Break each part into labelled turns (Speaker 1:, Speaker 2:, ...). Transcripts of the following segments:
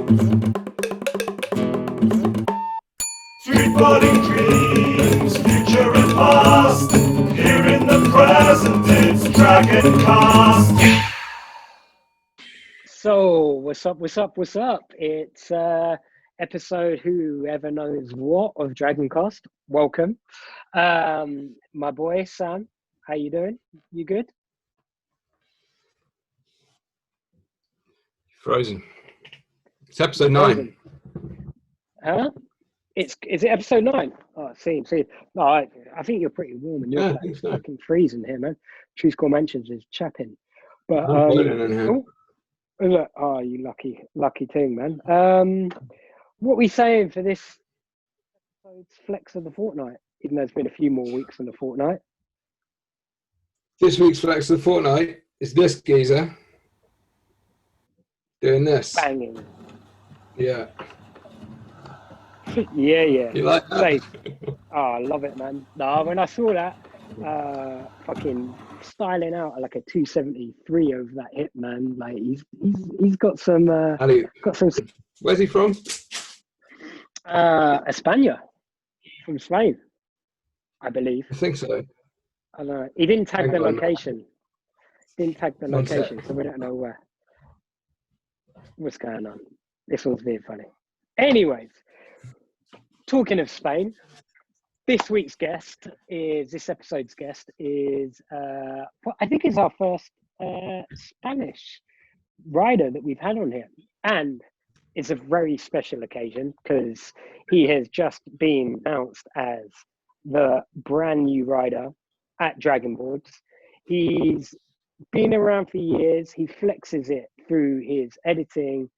Speaker 1: Streetboarding dreams, future and past. Here in the present, it's DRGNCAST.
Speaker 2: So, what's up? It's episode whoever knows what of DRGNCAST. Welcome. My boy, Sam, how you doing? You good?
Speaker 3: Frozen. It's episode 9.
Speaker 2: Huh? Is it episode 9? Oh, see. No, I think you're pretty warm in your place. It's fucking freezing here, man. Choose Core Mentions is chapping. But oh, you lucky thing, man. What we saying for this episode's flex of the fortnight? Even though it's been a few more weeks than the fortnight.
Speaker 3: This week's flex of the fortnight is this geezer doing this.
Speaker 2: Banging.
Speaker 3: Yeah.
Speaker 2: Yeah.
Speaker 3: You like that?
Speaker 2: Oh, I love it, man. No, when I saw that, fucking styling out like a 273 over that hip, man. Like he's got some.
Speaker 3: Where's he from?
Speaker 2: España, from Spain, I believe.
Speaker 3: I think so.
Speaker 2: I know. He didn't tag the location. So we don't know where. What's going on? This one's being funny. Anyways, talking of Spain, this episode's guest is, I think it's our first Spanish rider that we've had on here. And it's a very special occasion because he has just been announced as the brand new rider at Dragonboards. He's been around for years. He flexes it through his editing,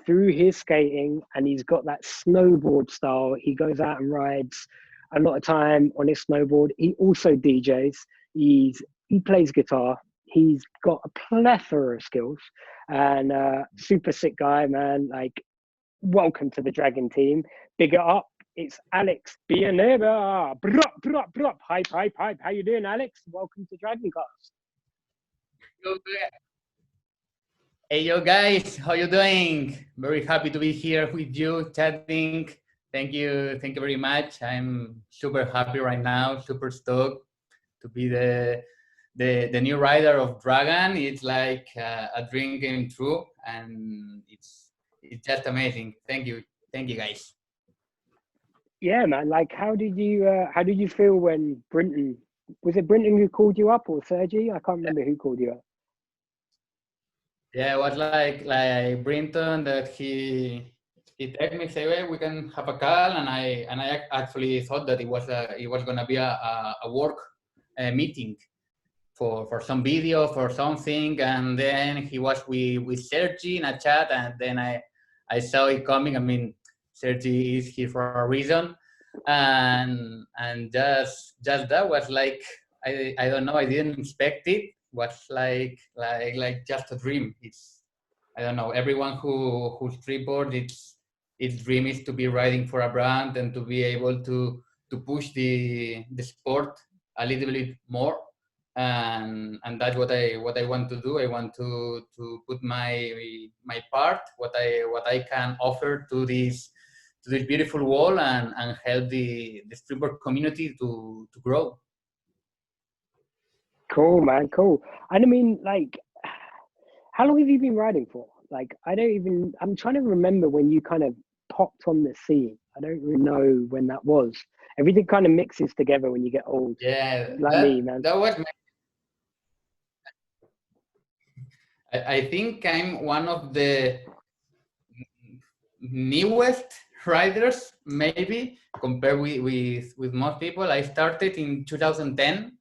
Speaker 2: through his skating, and he's got that snowboard style. He goes out and rides a lot of time on his snowboard. He also DJs. He plays guitar. He's got a plethora of skills and super sick guy, man. Like, welcome to the Dragan Team. Big it up. It's Alex Villanueva. Brup. Hype. How you doing, Alex? Welcome to DRGNCAST.
Speaker 4: Hey, yo, guys. How you doing? Very happy to be here with you, chatting. Thank you very much. I'm super happy right now, super stoked to be the new rider of Dragan. It's like a dream came true, and it's just amazing. Thank you, guys.
Speaker 2: Yeah, man. Like, how did you feel when Brinton? Was it Brinton who called you up or Sergi? I can't remember who called you up.
Speaker 4: Yeah, it was like Brinton that he texted me, say, "Hey, we can have a call," and I actually thought that it was gonna be a work meeting for some video, for something, and then he was with Sergi in a chat, and then I saw it coming. I mean, Sergi is here for a reason, and just that was like, I don't know, I didn't expect it. Was like just a dream. It's, I don't know, everyone who streetboard, its dream is to be riding for a brand and to be able to push the sport a little bit more, and that's what I want to do. I want to put my part, what I can offer to this beautiful wall, and help the streetboard community to grow.
Speaker 2: Cool, man. Cool. And I mean, like, how long have you been riding for? Like, I'm trying to remember when you kind of popped on the scene. I don't really know when that was. Everything kind of mixes together when you get old.
Speaker 4: Yeah,
Speaker 2: me, man.
Speaker 4: That was I think I'm one of the newest riders, maybe, compared with most people. I started in 2010.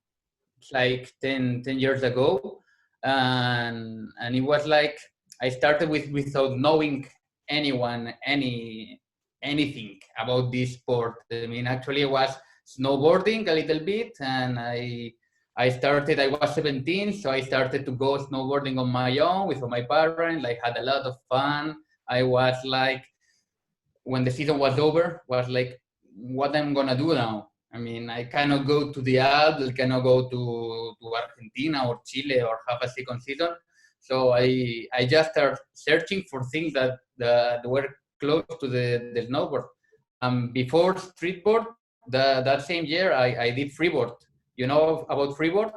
Speaker 4: Like 10 years ago, and it was like I started without knowing anything about this sport. I mean, actually I was snowboarding a little bit, and I started, I was 17, so I started to go snowboarding on my own with my parents. I had a lot of fun. I was like, when the season was over, was like, what I'm gonna do now? I mean, I cannot go to the Alps, I cannot go to Argentina or Chile or have a second season. So I just started searching for things that were close to the snowboard. Before streetboard, that same year, I did freeboard. You know about freeboard?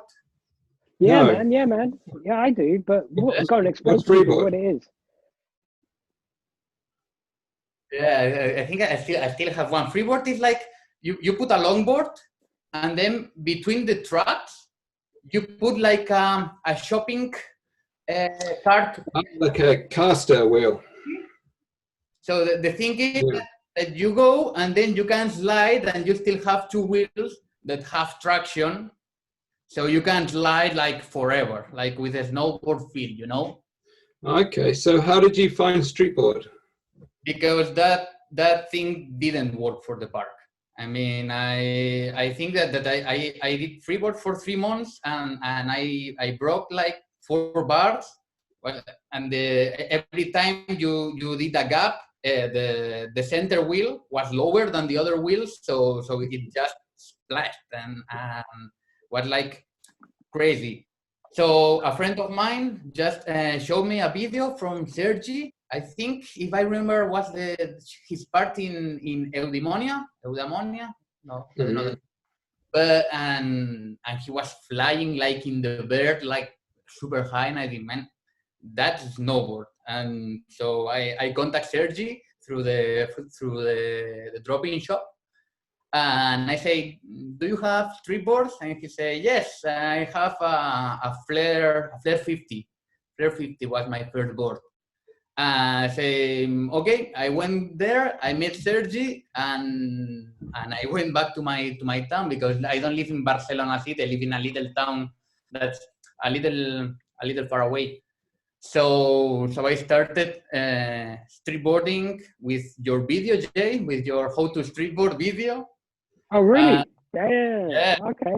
Speaker 2: Yeah,
Speaker 3: No.
Speaker 2: man. Yeah, man. Yeah, I do. But go on, explain
Speaker 3: What's
Speaker 2: to people
Speaker 3: freeboard?
Speaker 2: what it is.
Speaker 4: Yeah, I think I still have one. Freeboard is like you put a longboard, and then between the tracks, you put like a shopping cart.
Speaker 3: Like a caster wheel.
Speaker 4: So the thing is
Speaker 3: Yeah.
Speaker 4: that you go and then you can slide, and you still have two wheels that have traction. So you can slide like forever, like with a snowboard feel, you know?
Speaker 3: Okay, so how did you find streetboard?
Speaker 4: Because that thing didn't work for the park. I mean, I think that I did freeboard for 3 months, and I broke like 4 bars. Well, and every time you did a gap, the center wheel was lower than the other wheels, so it just splashed and was like crazy. So a friend of mine just showed me a video from Sergi. I think, if I remember, was his part in Eudaimonia? No, I don't know. But and he was flying like in the bird, like super high, and I think, man, that's snowboard. And so I contact Sergi through the drop-in shop, and I say, do you have streetboards? And he say, yes, I have a Flare 50. Flare 50 was my first board. I say, okay. I went there, I met Sergi, and I went back to my town, because I don't live in Barcelona city. I live in a little town that's a little far away. So I started streetboarding with your video, Jay, with your how to streetboard video.
Speaker 2: Oh, really? Yeah.
Speaker 4: Yeah.
Speaker 2: Okay.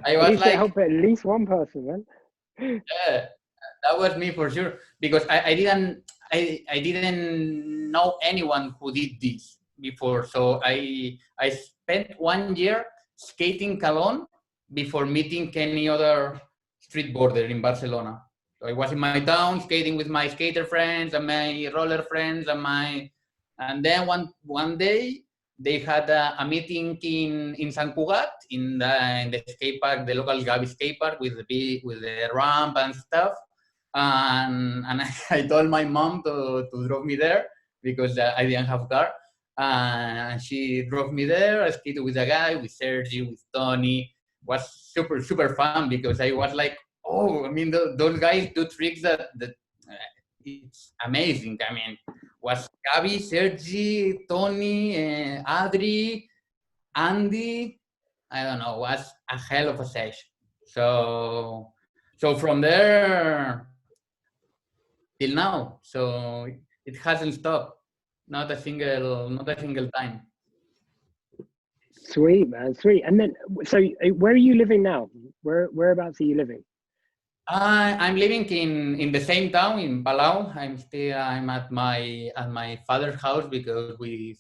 Speaker 4: I
Speaker 2: At
Speaker 4: was
Speaker 2: least it
Speaker 4: like,
Speaker 2: helped at least one person, man.
Speaker 4: yeah, that was me for sure, because I didn't know anyone who did this before. So I spent 1 year skating alone before meeting any other streetboarder in Barcelona. So I was in my town skating with my skater friends and my roller friends, and then one day they had a meeting in Sant Cugat, in the skate park, the local Gavi skate park, with the ramp and stuff. And I told my mom to drop me there, because I didn't have a car. And she drove me there. I skated with a guy, with Sergi, with Tony. It was super, super fun, because I was like, oh, I mean, those guys do tricks that it's amazing. I mean, was Gabi, Sergi, Tony, Adri, Andy. I don't know. Was a hell of a session. So from there till now, so it hasn't stopped. Not a single time.
Speaker 2: Sweet, man. Sweet. And then, so where are you living now? Whereabouts are you living?
Speaker 4: I'm living in the same town, in Palau. I'm at my father's house, because with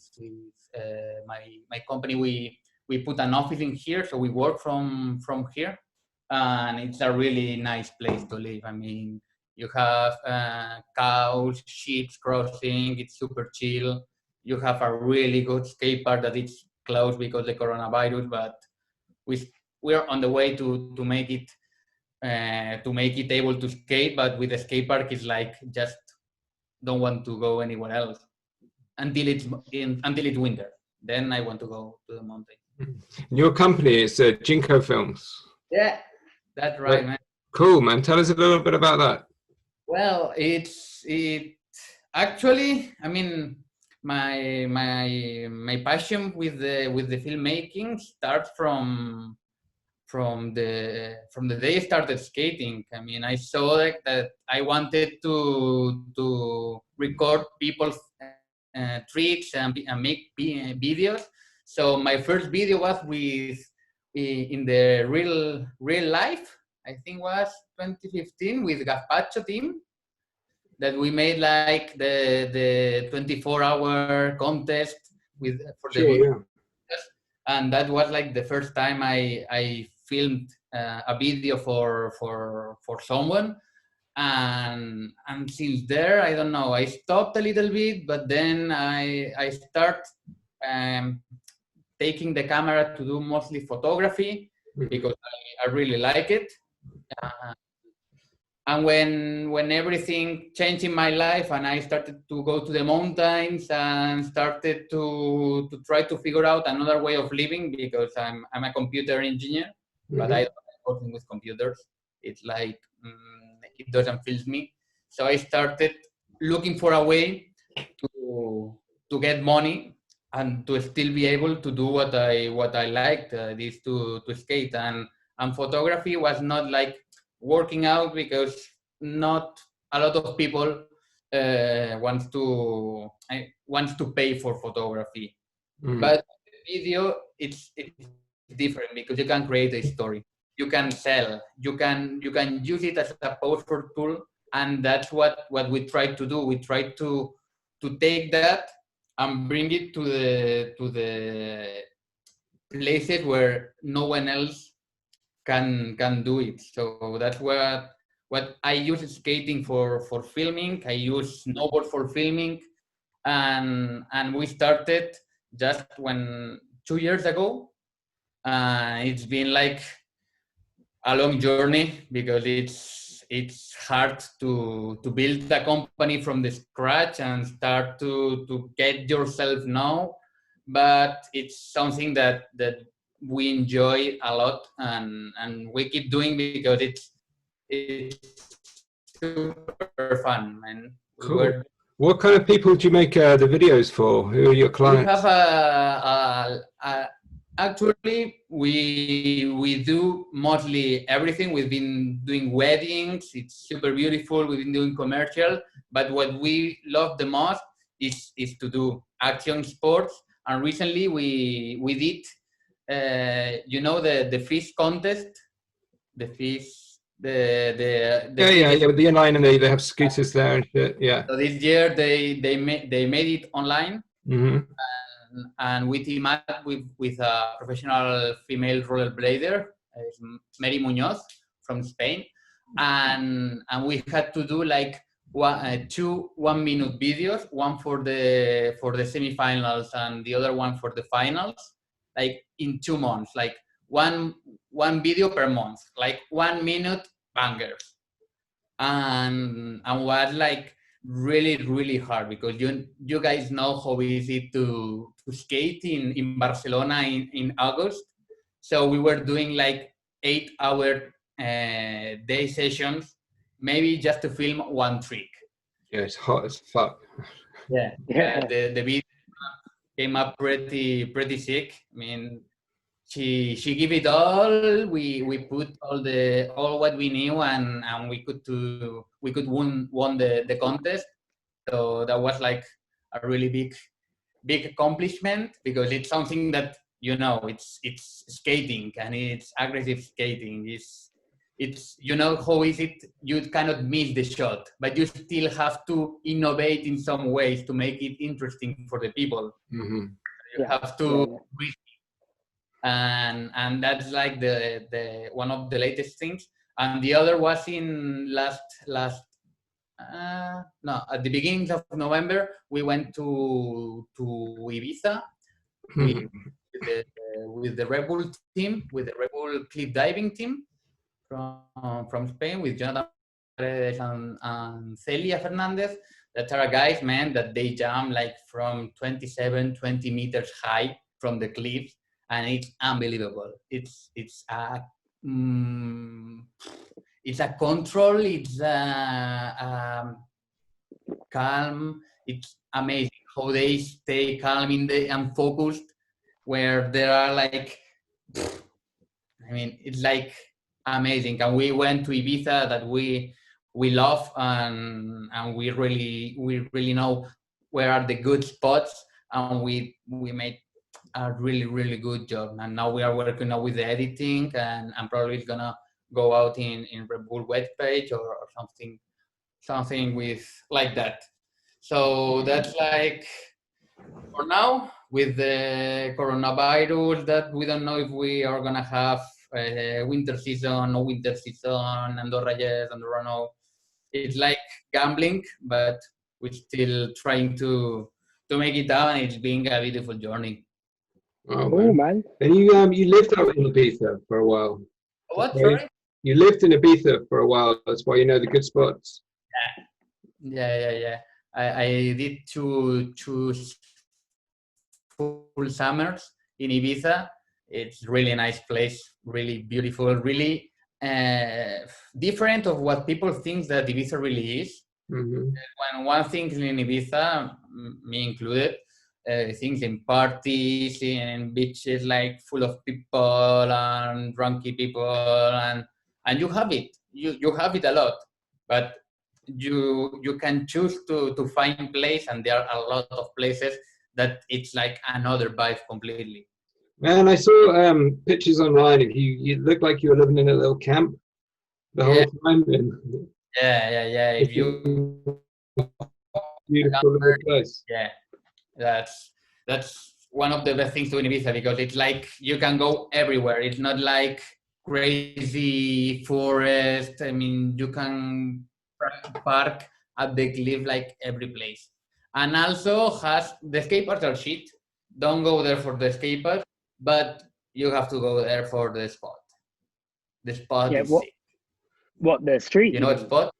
Speaker 4: my company we put an office in here, so we work from here, and it's a really nice place to live. I mean, you have cows, sheep crossing. It's super chill. You have a really good skate park that it's closed because of the coronavirus, but we're on the way to make it. To make it able to skate, but with the skate park, it's like just don't want to go anywhere else until it's winter. Then I want to go to the mountain.
Speaker 3: Your company is Jinxo Films.
Speaker 4: Yeah, that's right, man.
Speaker 3: Cool, man. Tell us a little bit about that.
Speaker 4: Well, it actually, I mean, my passion with the filmmaking starts from the day I started skating. I mean, I saw that I wanted to record people's tricks and make videos. So my first video was in the real life. I think was 2015 with Gazpacho team, that we made like the 24-hour contest for the video.
Speaker 3: Yeah.
Speaker 4: And that was like the first time I filmed a video for someone. and since there, I don't know, I stopped a little bit, but then I start taking the camera to do mostly photography because I really like it. And when everything changed in my life and I started to go to the mountains and started to try to figure out another way of living, because I'm a computer engineer, but I don't like working with computers. It's like, it doesn't fit me. So I started looking for a way to get money and to still be able to do what I liked, this to skate. And photography was not like working out, because not a lot of people wants to pay for photography. But video, it's different, because you can create a story, you can sell, you can use it as a powerful tool, and that's what we try to do. We try to take that and bring it to the places where no one else can do it. So that's what I use skating for filming. I use snowboard for filming, and we started just 2 years ago. It's been like a long journey, because it's hard to build a company from the scratch and start to get yourself known, but it's something that we enjoy a lot, and we keep doing, because it's super fun, man.
Speaker 3: Cool. What kind of people do you make the videos for? Who are your clients?
Speaker 4: We have actually, we do mostly everything. We've been doing weddings. It's super beautiful. We've been doing commercial. But what we love the most is to do action sports. And recently we did, you know, the fish contest, the fish, the
Speaker 3: with the inline, and they have scooters there and shit. Yeah.
Speaker 4: So this year they made it online. And we team up with a professional female rollerblader, Mary Munoz from Spain, and we had to do like two 1-minute videos, one for the semifinals and the other one for the finals, like in 2 months, like one video per month, like 1 minute bangers, and was like really hard, because you guys know how easy to skate in Barcelona in August. So we were doing like 8-hour day sessions, maybe just to film one trick.
Speaker 3: Yeah, it's hot as fuck.
Speaker 4: Yeah. The video came up pretty sick. I mean, she gave it all. We put all what we knew, and we could won the contest. So that was like a really big accomplishment, because it's something that, you know, it's skating, and it's aggressive skating. It's you know how is it, you cannot miss the shot, but you still have to innovate in some ways to make it interesting for the people. You have to and that's like the one of the latest things. And the other was in at the beginning of November, we went to Ibiza with the Red Bull team, with the Red Bull cliff diving team from Spain, with Jonathan Paredes and Celia Fernandez. That are guys, man, that they jump like from 20 meters high from the cliffs, and it's unbelievable. It's a control, it's calm. It's amazing how they stay calm and focused, where there are like, I mean, it's like amazing. And we went to Ibiza, that we love, and we really know where are the good spots, and we made a really good job. And now we are working now with the editing, and probably it's gonna go out in Red Bull webpage or something with like that. So that's like, for now, with the coronavirus, that we don't know if we are gonna have winter season, no winter season, Andorra yes, Andorra no. it's like gambling, but we're still trying to make it down. It's been a beautiful journey.
Speaker 3: Oh,
Speaker 2: Oh
Speaker 3: man.
Speaker 2: man.
Speaker 3: And you lived out in Ibiza for a while.
Speaker 4: What?
Speaker 3: Okay.
Speaker 4: Sorry?
Speaker 3: You lived in Ibiza for a while. That's why you know the good spots.
Speaker 4: Yeah. I did two full summers in Ibiza. It's really nice place, really beautiful, really different of what people think that Ibiza really is.
Speaker 3: Mm-hmm.
Speaker 4: When one thinks in Ibiza, me included, things in parties, in beaches like full of people and drunky people, and you have it. You have it a lot, but you can choose to find place, and there are a lot of places that it's like another vibe completely.
Speaker 3: Man, I saw pictures online of you. You looked like you were living in a little camp the whole time. And
Speaker 4: Yeah. If you
Speaker 3: beautiful little place.
Speaker 4: yeah, that's one of the best things to Ibiza, because it's like you can go everywhere. It's not like crazy forest. I mean, you can park at the cliff like every place. And also has the skate parks are shit. Don't go there for the skate park, but you have to go there for the spot. The spot
Speaker 2: Yeah,
Speaker 4: is
Speaker 2: what-
Speaker 4: sick.
Speaker 2: What, the street?
Speaker 4: You know what spot?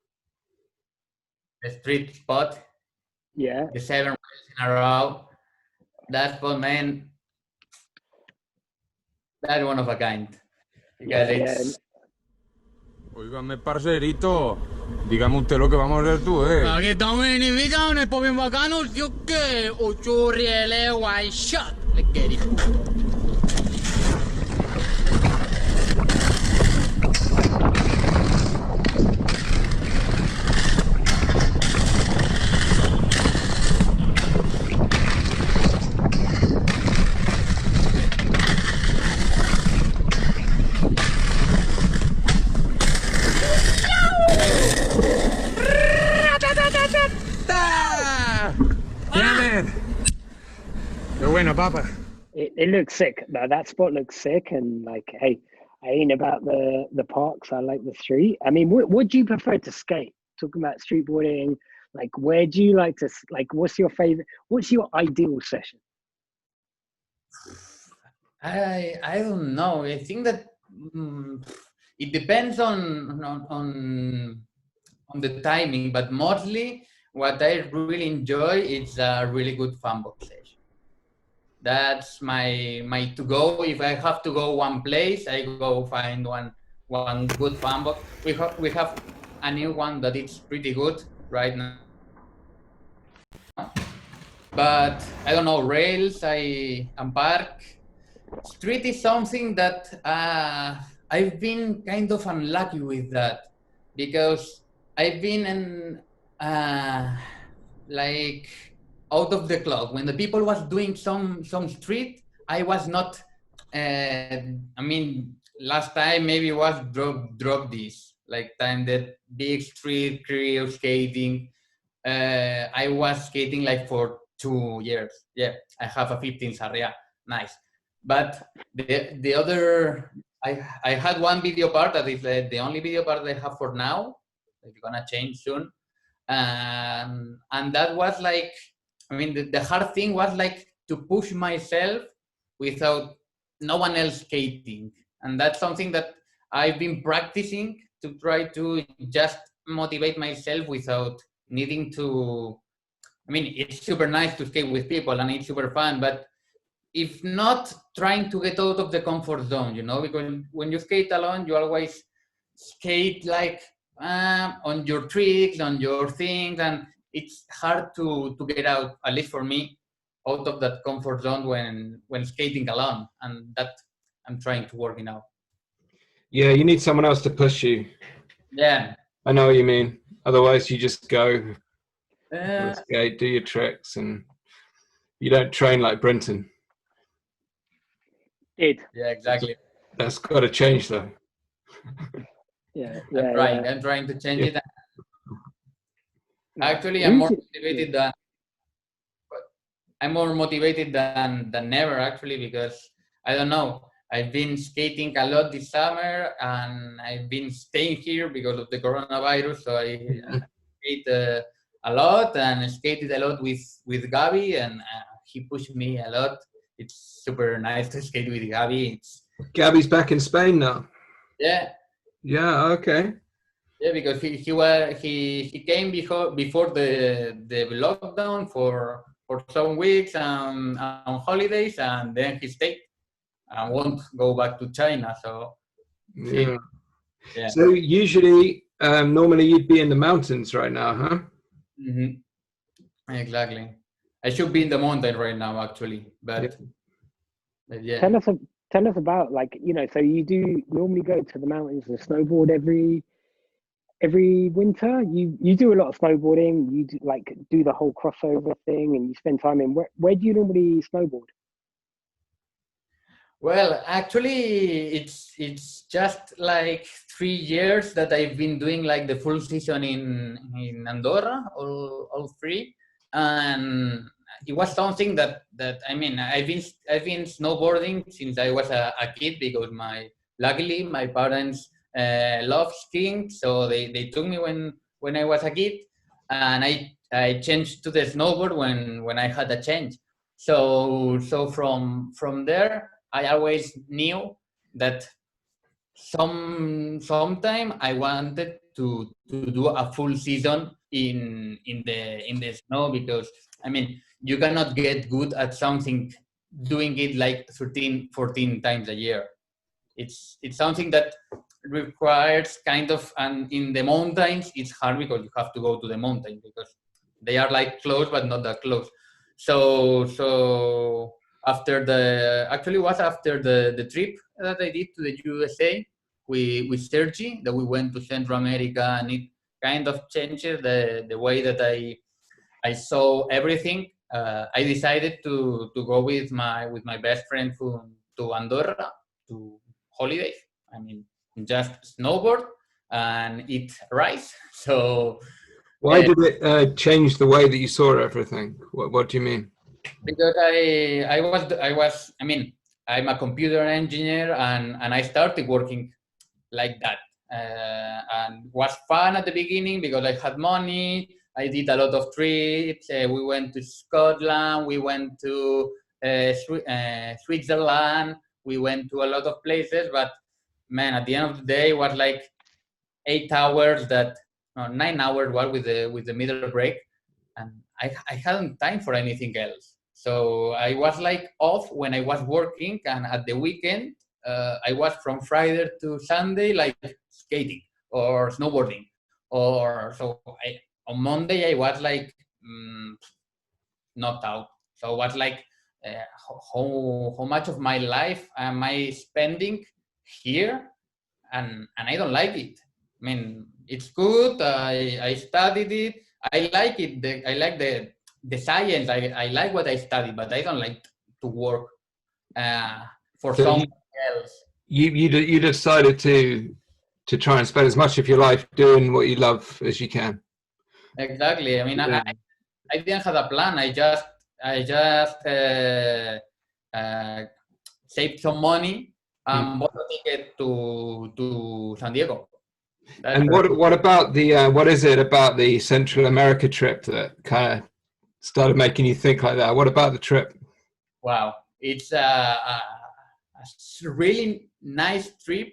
Speaker 4: The street spot.
Speaker 2: Yeah.
Speaker 4: The 7 miles in a row. That spot, man, that's one of a kind. Because it's
Speaker 5: Óigame, parcerito, dígame usted lo que vamos a hacer tú,
Speaker 6: Aquí estamos en Ibiza, un spot bien bacano, ¿sí o qué? 8 rieles, one shot. Let's get it.
Speaker 5: Qué bueno, papa.
Speaker 2: It looks sick. No, that spot looks sick, and like, hey, I ain't about the parks. I like the street. I mean, what do you prefer to skate? Talking about streetboarding, like, where do you like to like? What's your favorite? What's your ideal session?
Speaker 4: I don't know. I think that it depends on the timing, but mostly what I really enjoy is a really good fan box session. That's my to go. If I have to go one place, I go find one good fan box. We have a new one that is pretty good right now. But I don't know, rails, and park. Street is something that I've been kind of unlucky with that, because I've been in like out of the club. When the people was doing some street, I was not. I mean, last time maybe was drop this, like time that big street crew skating. I was skating like for 2 years. Yeah, I have a 15 Sarria, nice. But the other, I had one video part that is the only video part that I have for now. It's gonna change soon, and that was like, I mean, the hard thing was like to push myself without no one else skating, and that's something that I've been practicing to try to just motivate myself without needing to. I mean, it's super nice to skate with people and it's super fun, but if not trying to get out of the comfort zone, you know, because when you skate alone, you always skate like on your tricks, on your things, and it's hard to get out, at least for me, out of that comfort zone when skating alone, and that I'm trying to work it out.
Speaker 3: Yeah, you need someone else to push you.
Speaker 4: Yeah.
Speaker 3: I know what you mean. Otherwise, you just go skate, do your tricks, and you don't train like Brenton.
Speaker 2: It.
Speaker 4: Yeah, exactly.
Speaker 3: That's got to change, though.
Speaker 2: Yeah.
Speaker 4: I'm trying to change it. Actually, I'm more motivated than. I'm more motivated than never, actually, because I don't know. I've been skating a lot this summer, and I've been staying here because of the coronavirus. So I skate a lot, and skated a lot with Gabi, and he pushed me a lot. It's super nice to skate with Gabi.
Speaker 3: Gabby's back in Spain now.
Speaker 4: Yeah.
Speaker 3: Yeah. Okay.
Speaker 4: Yeah, because he came before the lockdown for some weeks on holidays, and then he stayed and won't go back to China. So
Speaker 3: Yeah.
Speaker 4: yeah.
Speaker 3: So usually, normally you'd be in the mountains right now, huh?
Speaker 4: Mm-hmm. Exactly. I should be in the mountain right now, actually, but yeah.
Speaker 2: Tell us about, like, you know, so you do normally go to the mountains and snowboard every winter. You do a lot of snowboarding. You do the whole crossover thing, and you spend time in. Where do you normally snowboard?
Speaker 4: Well, actually, it's just like 3 years that I've been doing like the full season in Andorra, all three, and it was something that I mean, I've been snowboarding since I was a kid, because luckily my parents love skiing, so they took me when I was a kid, and I changed to the snowboard when I had a change. So from there, I always knew that sometime I wanted to do a full season in the snow, because I mean, you cannot get good at something doing it like 13, 14 times a year. It's something that requires kind of, and in the mountains it's hard because you have to go to the mountain because they are like close but not that close. So after the trip that I did to the USA with Sergi, that we went to Central America, and it kind of changed the way that I saw everything. I decided to go with my best friend to Andorra to holidays. I mean, just snowboard and eat rice. So
Speaker 3: why did it change the way that you saw everything? What do you mean?
Speaker 4: Because I mean, I'm a computer engineer, and I started working like that, and was fun at the beginning because I had money. I did a lot of trips. We went to Scotland. We went to Switzerland. We went to a lot of places. But man, at the end of the day, it was like 8 hours 9 hours with the middle break, and I hadn't time for anything else. So I was like off when I was working, and at the weekend, I was from Friday to Sunday like skating or snowboarding, on Monday I was like knocked out. So it was like how much of my life am I spending here, and I don't like it. I mean, it's good. I studied it. I like it. I like the science. I like what I study, but I don't like to work for someone else.
Speaker 3: You decided to try and spend as much of your life doing what you love as you can.
Speaker 4: Exactly. I mean, I didn't have a plan. I just saved some money and bought a ticket to San Diego.
Speaker 3: And what about the what is it about the Central America trip that kind of started making you think like that? What about the trip?
Speaker 4: Wow, it's a really nice trip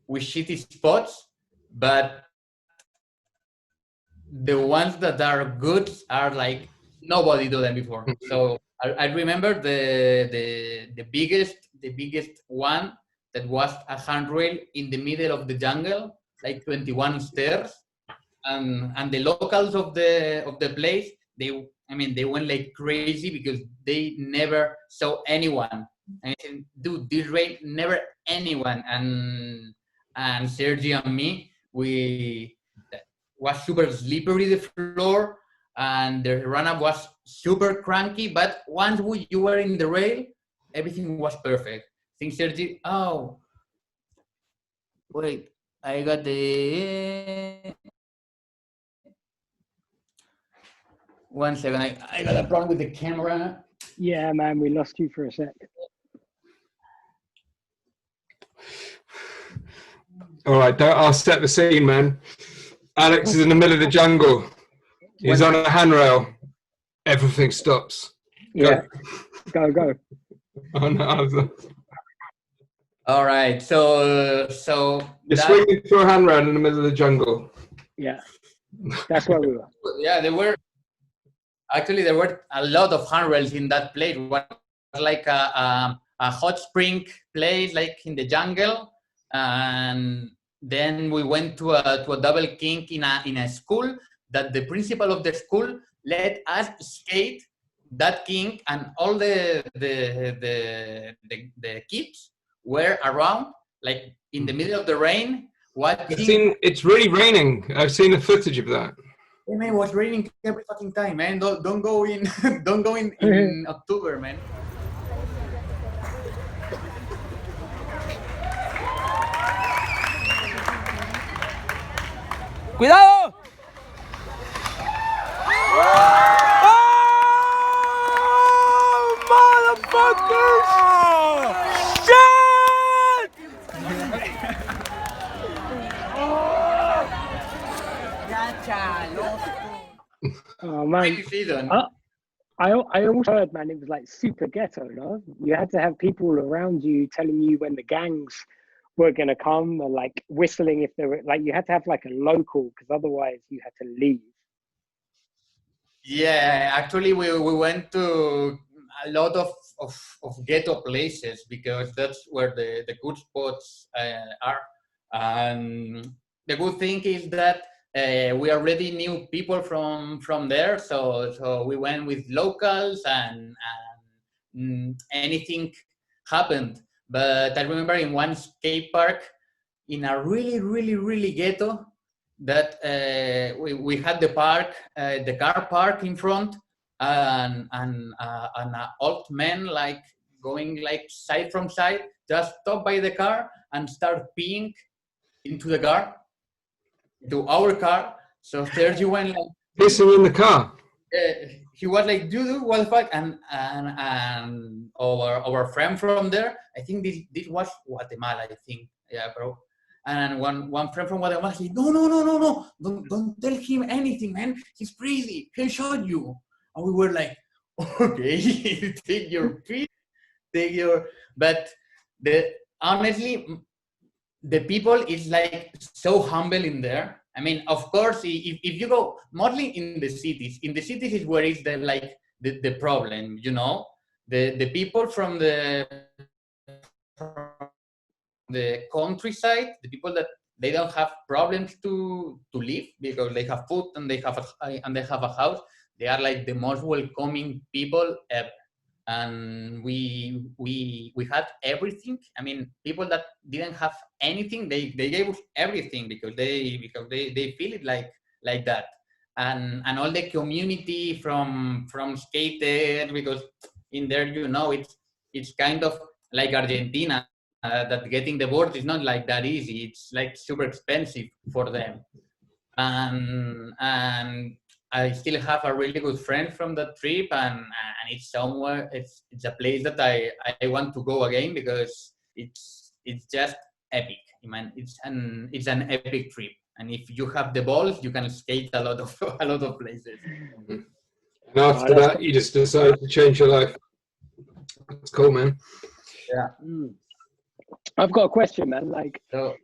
Speaker 4: with shitty spots, but the ones that are good are like nobody did them before. So I remember the biggest one that was a handrail in the middle of the jungle, like 21 stairs, and the locals of the place, they went like crazy because they never saw anyone. I mean, dude, this rain, never anyone. And Sergio and me, was super slippery, the floor, and the run-up was super cranky, but once you were in the rail, everything was perfect. I think Sergio, oh, wait, I got the... One second, I got a problem with the camera.
Speaker 2: Yeah, man, we lost you for a sec.
Speaker 3: All right, I'll set the scene, man. Alex is in the middle of the jungle. He's on a handrail. Everything stops.
Speaker 2: Yeah. Go.
Speaker 3: Oh no!
Speaker 4: All right, so
Speaker 3: You're swinging through a handrail in the middle of the jungle.
Speaker 2: Yeah, that's where we were.
Speaker 4: Yeah, there were a lot of handrails in that place. It was like a hot spring place, like in the jungle, and then we went to a double kink in a school that the principal of the school let us skate that kink, and all the kids were around, like in the middle of the rain.
Speaker 3: It's really raining. I've seen the footage of that.
Speaker 4: Yeah, man, it was raining every fucking time, man. Don't go in, don't go in October, man.
Speaker 6: ¡Cuidado!
Speaker 2: Oh man, I also heard, man, it was like super ghetto, no? You had to have people around you telling you when the gangs were gonna come, or like whistling if they were, like you had to have like a local, because otherwise you had to leave.
Speaker 4: Yeah, actually we went to a lot of ghetto places because that's where the good spots are. And the good thing is that we already knew people from there, so we went with locals, and anything happened. But I remember in one skate park in a really ghetto that we had the car park in front, and an old man like going like side from side just stop by the car and start peeing into the car, to our car. So Sergio went like
Speaker 3: pissing in the car.
Speaker 4: He was like, dude, what the fuck? And our friend from there, I think this was Guatemala, I think. Yeah, bro. And one friend from Guatemala was like, no, don't tell him anything, man. He's crazy. He'll shot you. And we were like, okay, take your piece, but honestly, the people is like so humble in there. I mean, of course, if you go mostly in the cities is where is the problem, you know, the people from the countryside, the people that they don't have problems to live because they have food and they have a house. They are like the most welcoming people ever. And we had everything. I mean, people that didn't have anything, they gave us everything because they feel it like that. And all the community from skaters, because in there, you know, it's kind of like Argentina, that getting the board is not like that easy. It's like super expensive for them. And I still have a really good friend from that trip, and it's somewhere, it's a place that I want to go again because it's just epic. I mean, it's an epic trip, and if you have the balls, you can skate a lot of places.
Speaker 3: And after that, you just decided to change your life. That's cool, man.
Speaker 4: Yeah.
Speaker 2: I've got a question, man. Like,
Speaker 4: So,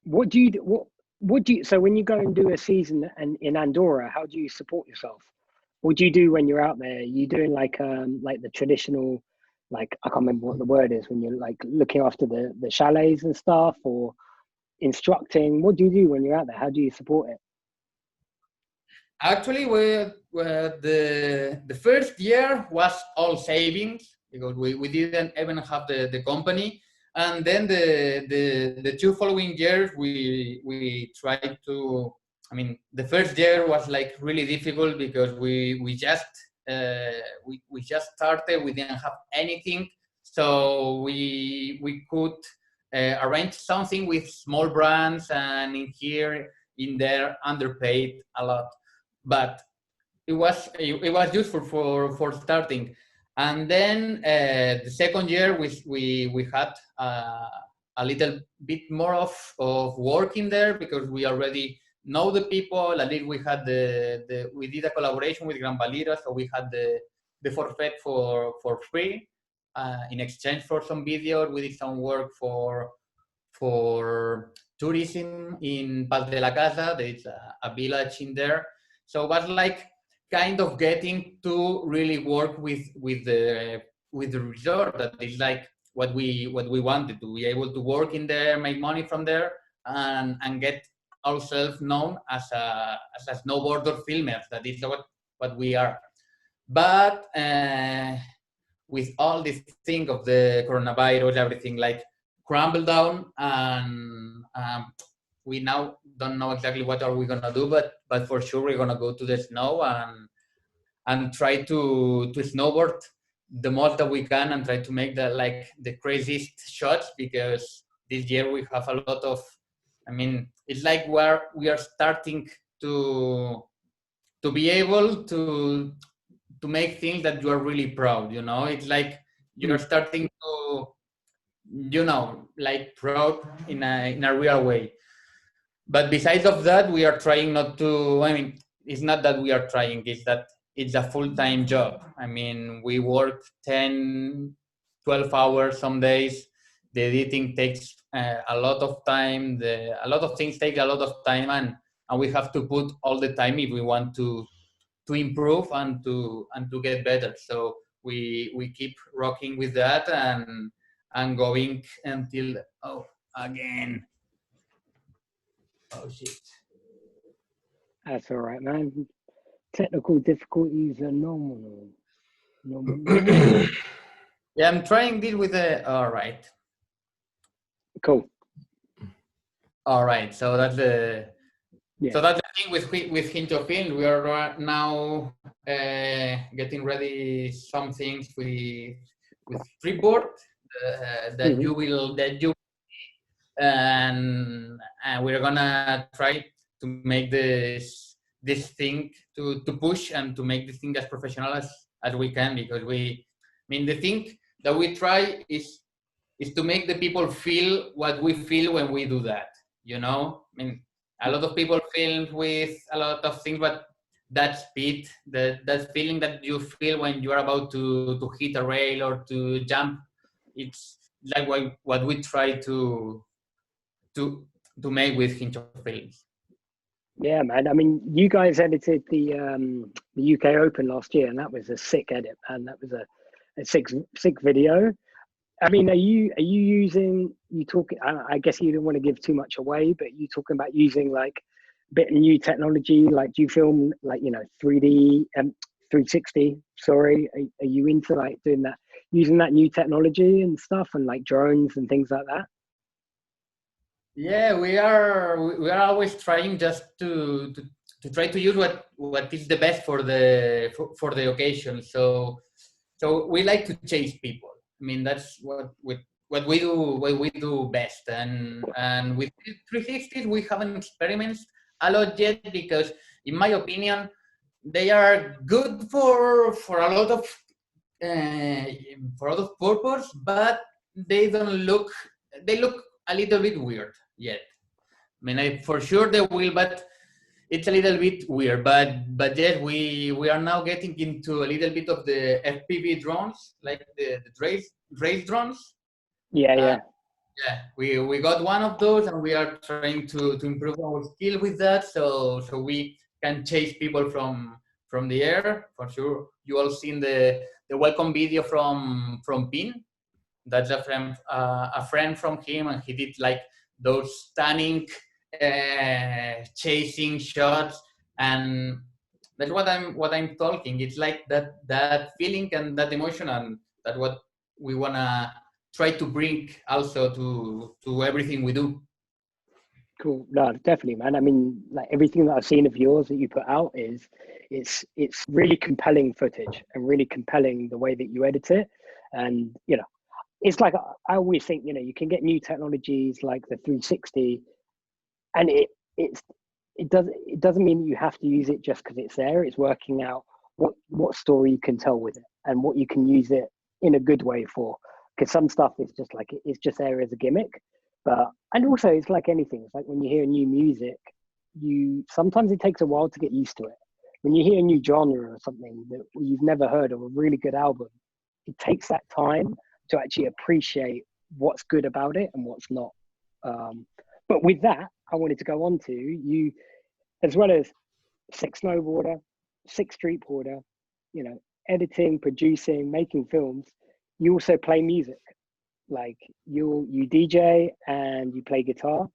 Speaker 2: what do you so when you go and do a season in Andorra, how do you support yourself? What do you do when you're out there? You doing like the traditional, like, I can't remember what the word is, when you're like looking after the chalets and stuff, or instructing? What do you do when you're out there? How do you support it?
Speaker 4: actually, the first year was all savings because we didn't even have the company. And then the two following years, we tried to, I mean, the first year was like really difficult because we just started, we didn't have anything. So we could arrange something with small brands, and in there underpaid a lot. But it was useful for starting. And then the second year, we had a a little bit more of work in there because we already know the people. At least we had we did a collaboration with Gran Valira, so we had the forfeit for free in exchange for some videos. We did some work for tourism in Paz de la Casa. There's a village in there, so it was like kind of getting to really work with the resort. That is like what we wanted, to be able to work in there, make money from there, and get ourselves known as a snowboarder filmers. That is what we are. But with all this thing of the coronavirus, everything like crumbled down, and we now don't know exactly what are we gonna do, but for sure we're gonna go to the snow and try to snowboard the most that we can and try to make the craziest shots, because this year we have a lot of, I mean, it's like we are starting to be able to make things that you are really proud, you know. It's like you're starting to, you know, like proud in a real way. But besides of that, we are trying not to, I mean, it's not that we are trying, it's that it's a full-time job. I mean, we work 10, 12 hours some days. The editing takes a lot of time. A lot of things take a lot of time, and we have to put all the time if we want to improve and to get better. So we keep rocking with that and going until, oh, again. Oh, shit.
Speaker 2: That's all right, man. Technical difficulties are normal.
Speaker 4: Yeah, I'm trying this with all right.
Speaker 2: Cool.
Speaker 4: All right, so that's the
Speaker 2: Yeah.
Speaker 4: So that's the thing with Jinxo Films. We are now getting ready some things with Streetboard that you and we're gonna try to make this thing to push and to make this thing as professional as we can, because I mean the thing that we try is to make the people feel what we feel when we do that, you know. I mean, a lot of people film with a lot of things, but that speed, that feeling that you feel when you are about to hit a rail or to jump, it's like what we try to make with Jinxo Films.
Speaker 2: Yeah, man. I mean, you guys edited the UK Open last year, and that was a sick edit, and that was a sick video. I mean, are you using, you talking, I guess you don't want to give too much away, but you talking about using like a bit of new technology, like do you film like, you know, 3D and 360, sorry, are you into like doing that, using that new technology and stuff, and like drones and things like that?
Speaker 4: Yeah, we are always trying just to try to use what is the best for the occasion. So we like to chase people. I mean, that's what we do best. And with 360s, we haven't experimented a lot yet, because in my opinion, they are good for a lot of purpose, but they look a little bit weird yet. I mean, for sure they will, but it's a little bit weird. But yes, we are now getting into a little bit of the FPV drones, like the race drones.
Speaker 2: Yeah.
Speaker 4: Yeah, we got one of those, and we are trying to improve our skill with that, so we can chase people from the air. For sure, you all seen the welcome video from Pin. That's a friend from him, and he did like those stunning chasing shots, and that's what I'm talking. It's like that feeling and that emotion, and that's what we wanna try to bring also to everything we do.
Speaker 2: Cool. No, definitely, man. I mean, like everything that I've seen of yours that you put out it's really compelling footage, and really compelling the way that you edit it. And you know, it's like I always think, you know, you can get new technologies like the 360, and it doesn't mean that you have to use it just because it's there. It's working out what story you can tell with it, and what you can use it in a good way for. Because some stuff is just like, it's just there as a gimmick. And also it's like anything. It's like when you hear new music, sometimes it takes a while to get used to it. When you hear a new genre or something that you've never heard of, a really good album, it takes that time to actually appreciate what's good about it and what's not. But with that, I wanted to go on to you, as well as sick snowboarder, sick streetboarder, you know, editing, producing, making films. You also play music. Like you DJ and you play guitar.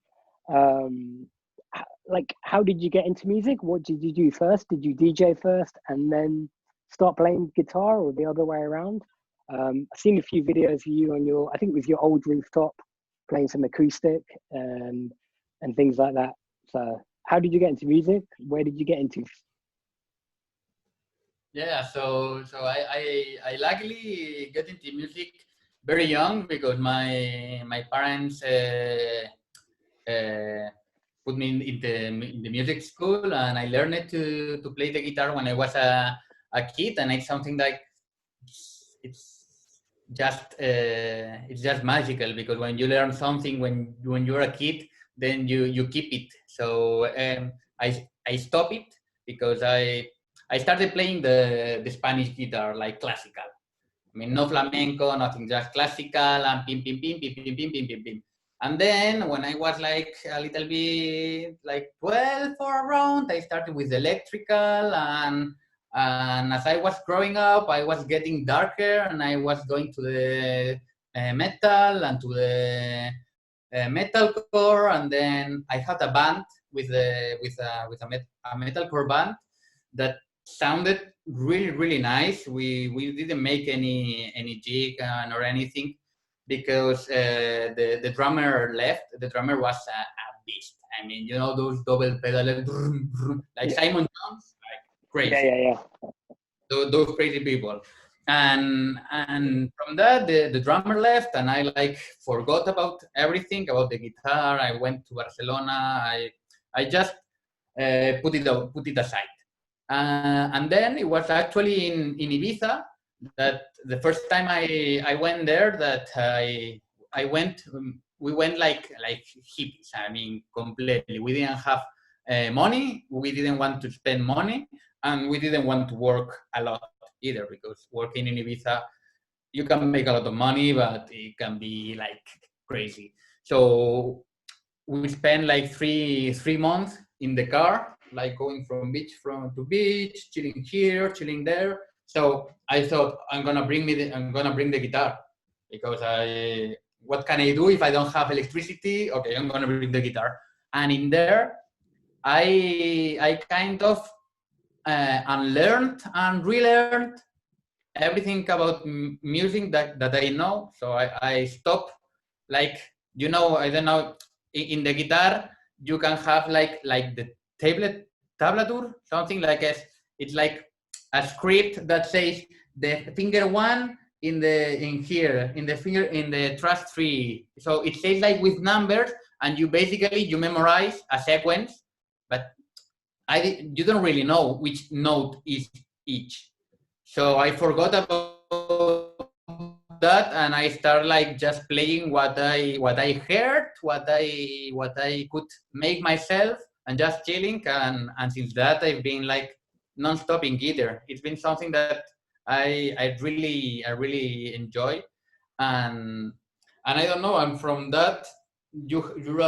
Speaker 2: Like, how did you get into music? What did you do first? Did you DJ first and then start playing guitar, or the other way around? I've seen a few videos of you on your, I think it was your old rooftop, playing some acoustic and things like that. So how did you get into music? Where did you get into?
Speaker 4: Yeah, so I luckily got into music very young because my parents put me in the music school, and I learned to play the guitar when I was a kid, and it's something like it's just magical, because when you learn something when you're a kid, then you keep it. So I stopped it because I started playing the Spanish guitar, like classical. I mean, no flamenco, nothing, just classical and pim, pim, pim, pim, pim, pim, pim, pim, pim. And then when I was like a little bit, like 12 or around, I started with electrical, and as I was growing up, I was getting darker, and I was going to the metal and to the metalcore, and then I had a band with a metalcore band that sounded really nice. We didn't make any jig or anything because the drummer left. The drummer was a beast. I mean, you know, those double pedal like Simon Jones, like crazy.
Speaker 2: Yeah.
Speaker 4: Those crazy people. And from that, the drummer left, and I like forgot about everything about the guitar. I went to Barcelona. I just put it aside. And then it was actually in Ibiza that the first time I went there that we went like hippies. I mean, completely. We didn't have money. We didn't want to spend money, and we didn't want to work a lot either, because working in Ibiza, you can make a lot of money, but it can be like crazy. So we spent like three months in the car, like going from beach to beach, chilling here, chilling there. So I thought, I'm gonna bring the guitar, because what can I do if I don't have electricity? Okay, I'm gonna bring the guitar. And in there, I kind of unlearned and relearned everything about music that I know. So I stopped, like, you know, I don't know, in the guitar you can have like the tablature, something like it's like a script that says the finger 1 in the trust 3. So it says like with numbers, and you memorize a sequence, but you don't really know which note is each. So I forgot about that, and I start like just playing what I heard, what I could make myself, and just chilling. And since that, I've been like non-stop in guitar. It's been something that I really enjoy, and I don't know. And from that, you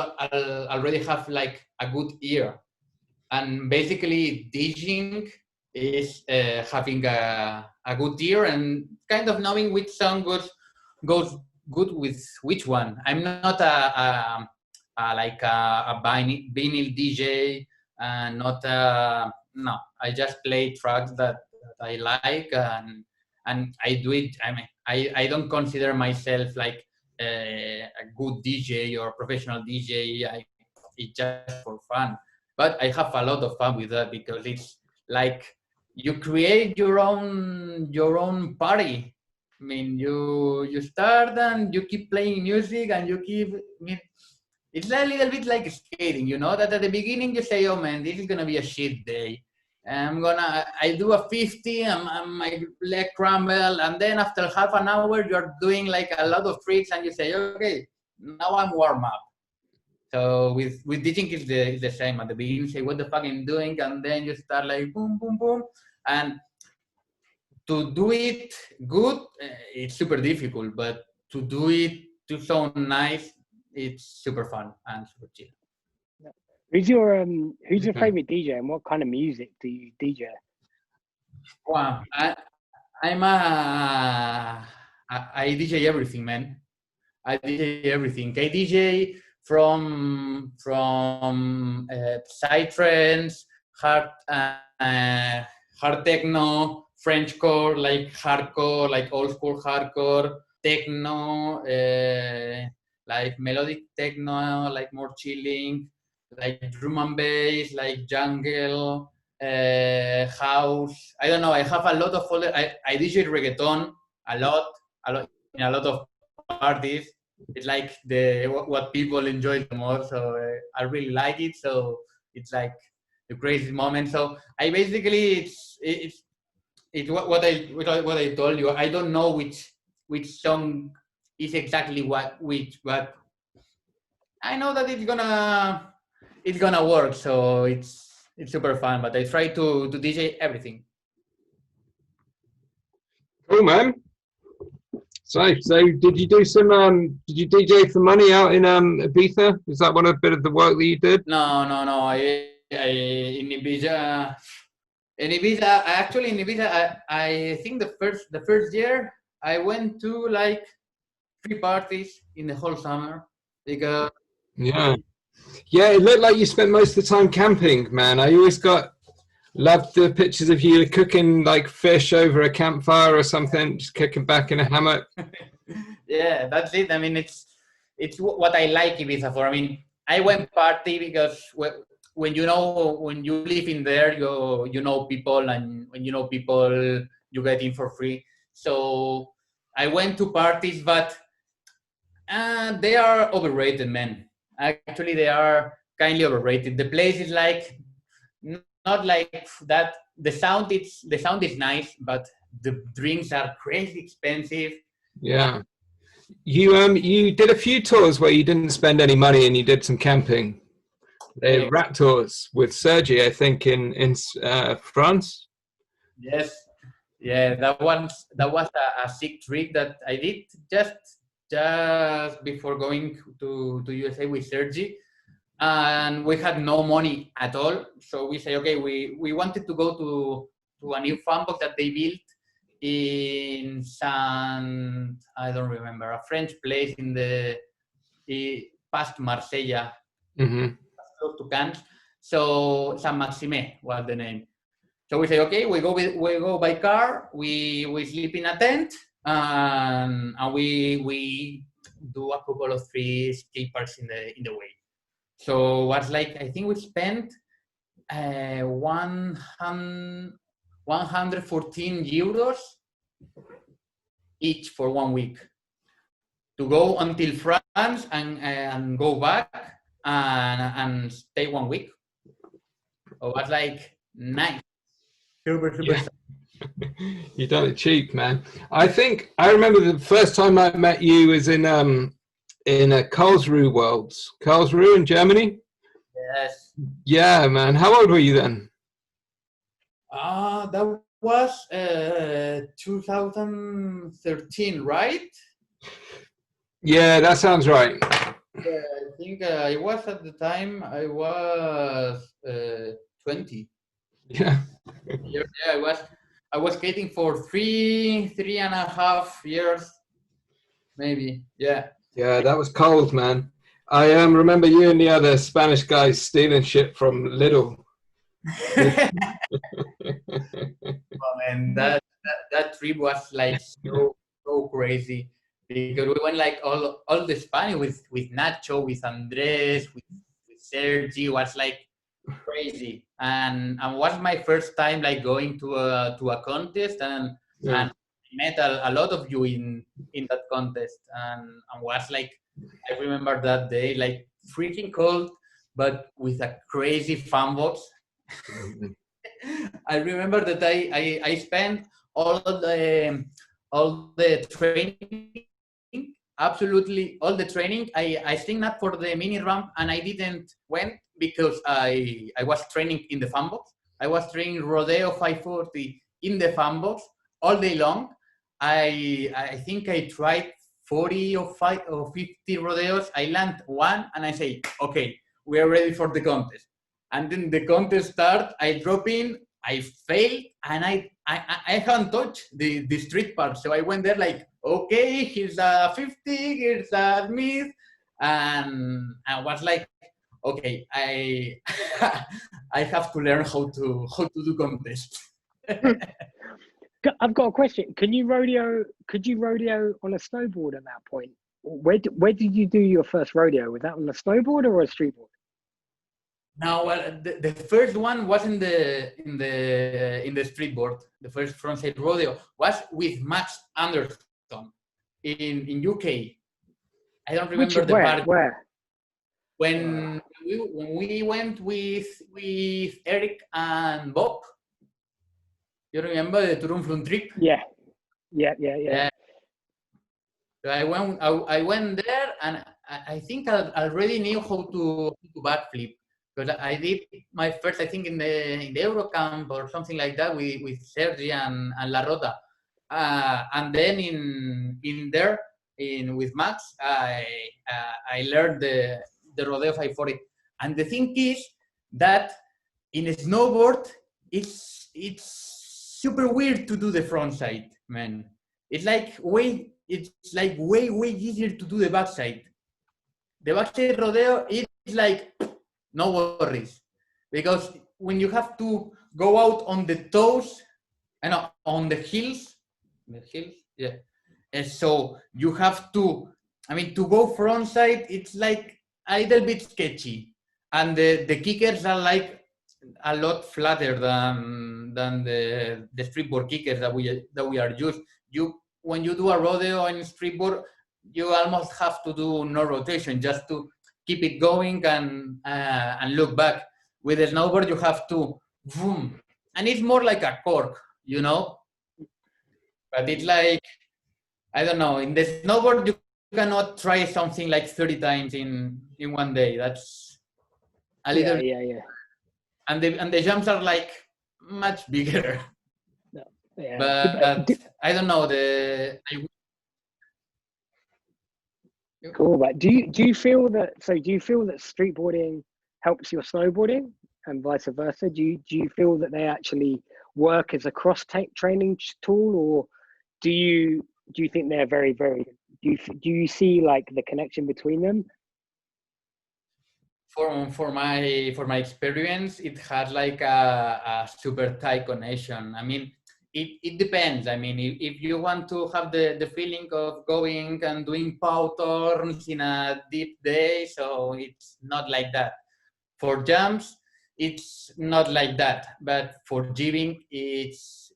Speaker 4: already have like a good ear. And basically, DJing is having a good ear and kind of knowing which song goes good with which one. I'm not a vinyl DJ, and not no. I just play tracks that I like, and I do it. I mean, I don't consider myself like a good DJ or professional DJ. It's just for fun. But I have a lot of fun with that, because it's like you create your own party. I mean, you start and you keep playing music, and you keep. I mean, it's a little bit like skating, you know, that at the beginning you say, oh man, this is gonna be a shit day. I do a 50, and my leg crumble, and then after half an hour you're doing like a lot of tricks, and you say, okay, now I'm warm up. So with DJing is the same. At the beginning, you say what the fuck I'm doing, and then you start like boom, boom, boom, and to do it good, it's super difficult. But to do it to sound nice, it's super fun and super chill.
Speaker 2: Who's your favorite DJ, and what kind of music do you DJ?
Speaker 4: Wow, I DJ everything, man. I DJ everything. I DJ from psytrance, hard techno, Frenchcore, like hardcore, like old school hardcore, techno, like melodic techno, like more chilling, like drum and bass, like jungle, house. I don't know. I have a lot of other. I DJ reggaeton a lot in a lot of parties. It's like what people enjoy the most. So I really like it. So it's like the crazy moment. So I basically it's what I told you. I don't know which song is exactly which, but I know that it's gonna work. So it's super fun. But I try to DJ everything.
Speaker 3: Cool, man. So did you do some did you DJ for money out in Ibiza? Is that one of bit of the work that you did?
Speaker 4: No. I in Ibiza. In Ibiza, I think the first year I went to like 3 parties in the whole summer because
Speaker 3: Yeah, it looked like you spent most of the time camping, man. I always loved the pictures of you cooking like fish over a campfire or something, just kicking back in a hammock.
Speaker 4: Yeah, that's it. I mean, it's what I like Ibiza for. I mean, I went party because when you live in there, you know people, and when you know people, you get in for free. So I went to parties, but they are overrated, man. Actually, they are kindly overrated. The place is like not like that. The sound is nice, but the drinks are crazy expensive.
Speaker 3: Yeah. You did a few tours where you didn't spend any money and you did some camping.
Speaker 4: Yeah.
Speaker 3: Rat tours with Sergi, I think, in France.
Speaker 4: Yes, yeah, that was a sick trick that I did just before going to USA with Sergi, and we had no money at all. So we say, okay, we wanted to go to a new fan box that they built in I don't remember, a French place in the past Marsella.
Speaker 3: Mm-hmm.
Speaker 4: Close to Cannes. So Saint Maxime was the name. So we say, okay, we go by car, we sleep in a tent, and we do a couple of 3 skate parks in the way. So what's like, I think we spent 114 euros each for 1 week to go until France and go back and stay 1 week. So it was like nice. Super.
Speaker 3: Yeah. You done it cheap, man. I think I remember the first time I met you was in Karlsruhe Worlds. Karlsruhe in Germany?
Speaker 4: Yes.
Speaker 3: Yeah, man. How old were you then?
Speaker 4: That was 2013, right?
Speaker 3: Yeah, that sounds right.
Speaker 4: Yeah, I think I was at the time, I was 20.
Speaker 3: Yeah.
Speaker 4: Yeah, I was skating for 3.5 years, maybe. Yeah.
Speaker 3: Yeah, that was cold, man. I remember you and the other Spanish guys stealing shit from Lidl.
Speaker 4: Oh, man, that trip was like so crazy because we went like all the Spanish with Nacho, with Andres, with Sergi. Was like crazy, and was my first time like going to a contest, and met a lot of you in that contest, and was like, I remember that day like freaking cold, but with a crazy fan box. I remember that I spent all the training absolutely all the training. I signed up for the mini ramp and I didn't went because I was training in the fan box. I was training Rodeo 540 in the fan box all day long. I think I tried 40 or 50 rodeos. I land one and I say, okay, we are ready for the contest. And then the contest start, I drop in, I fail, and I haven't touched the street part. So I went there like, okay, here's a 50, here's a Smith, and I was like, okay, I I have to learn how to do contests.
Speaker 2: I've got a question. Could you rodeo on a snowboard at that point? Where did you do your first rodeo? Was that on a snowboard or a streetboard?
Speaker 4: No, well, the first one was in the streetboard. The first frontside rodeo was with Max Anderson in UK. I don't remember the part.
Speaker 2: Where?
Speaker 4: When we went with Eric and Bob. You remember the Turun Flun trip?
Speaker 2: Yeah.
Speaker 4: So I went there and I think I already knew how to backflip. Because I did my first, I think, in the Eurocamp or something like that with Sergi and La Rota. And then with Max, I learned the Rodeo 540. And the thing is that in a snowboard, it's super weird to do the front side, man. It's like way easier to do the backside. The backside rodeo is like no worries, because when you have to go out on the toes and on the heels, yeah. And so you have to, to go front side, it's like a little bit sketchy, and the kickers are like a lot flatter than the streetboard kickers that we are used. When you do a rodeo in streetboard, you almost have to do no rotation just to keep it going and look back. With a snowboard, you have to boom, and it's more like a cork, you know. But it's like, I don't know. In the snowboard, you cannot try something like 30 times in one day. That's a little.
Speaker 2: Yeah.
Speaker 4: And the jumps are like much bigger.
Speaker 2: Yeah.
Speaker 4: But I don't know
Speaker 2: Cool. But do you feel that streetboarding helps your snowboarding and vice versa? Do you feel that they actually work as a training tool, or do you think they're very, very? Do you see like the connection between them?
Speaker 4: For my experience, it has like a super tight connection. It depends. If you want to have the feeling of going and doing pow turns in a deep day, so it's not like that. For jumps, it's not like that. But for jibbing, it's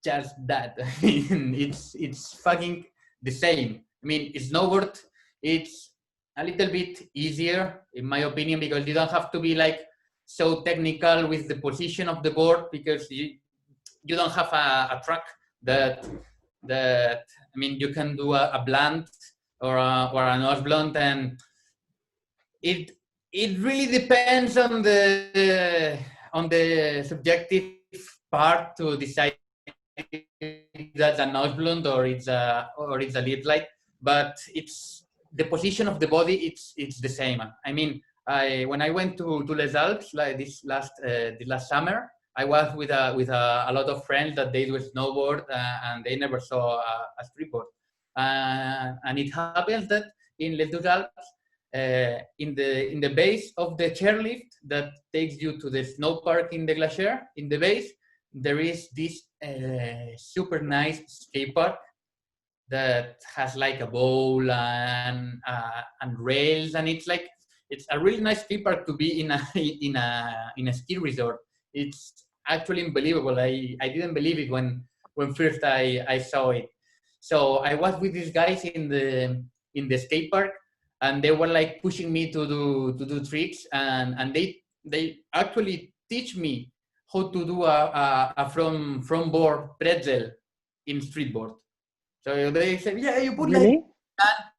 Speaker 4: just that. It's fucking the same. Snowboard, it's a little bit easier, in my opinion, because you don't have to be like so technical with the position of the board, because you don't have a track that you can do a blunt or a nose blunt, and it really depends on the subjective part to decide if that's a nose blunt or it's a lead light. But it's the position of the body, it's the same. When I went to Les Alpes like this last summer, I was with a lot of friends that they do snowboard and they never saw a streetboard. And it happens that in Les Deux Alpes, in the base of the chairlift that takes you to the snow park in the glacier, in the base, there is this super nice skate park that has like a bowl and rails, and it's a really nice skate park to be in a ski resort. It's actually unbelievable. I didn't believe it when first I saw it. So I was with these guys in the skate park, and they were like pushing me to do tricks, and they actually teach me how to do a front board pretzel in streetboard. So they said, yeah, you put
Speaker 2: really?
Speaker 4: like that.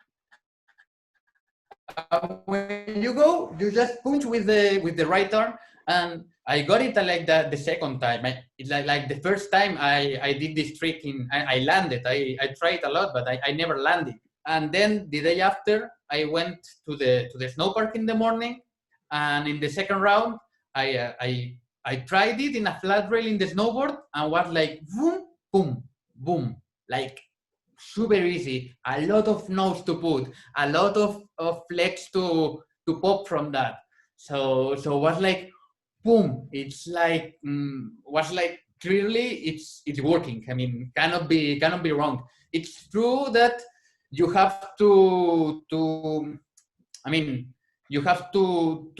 Speaker 4: when you go, you just punch with the right arm, and I got it like that the second time. It's like the first time I did this trick I landed. I tried a lot, but I never landed. And then the day after, I went to the snow park in the morning, and in the second round, I tried it in a flat rail in the snowboard, and was like boom, boom, boom, like super easy. A lot of nose to put, a lot of flex to pop from that. So was like boom. It's like was like clearly it's working. I mean, cannot be wrong. It's true that you have to I mean, you have to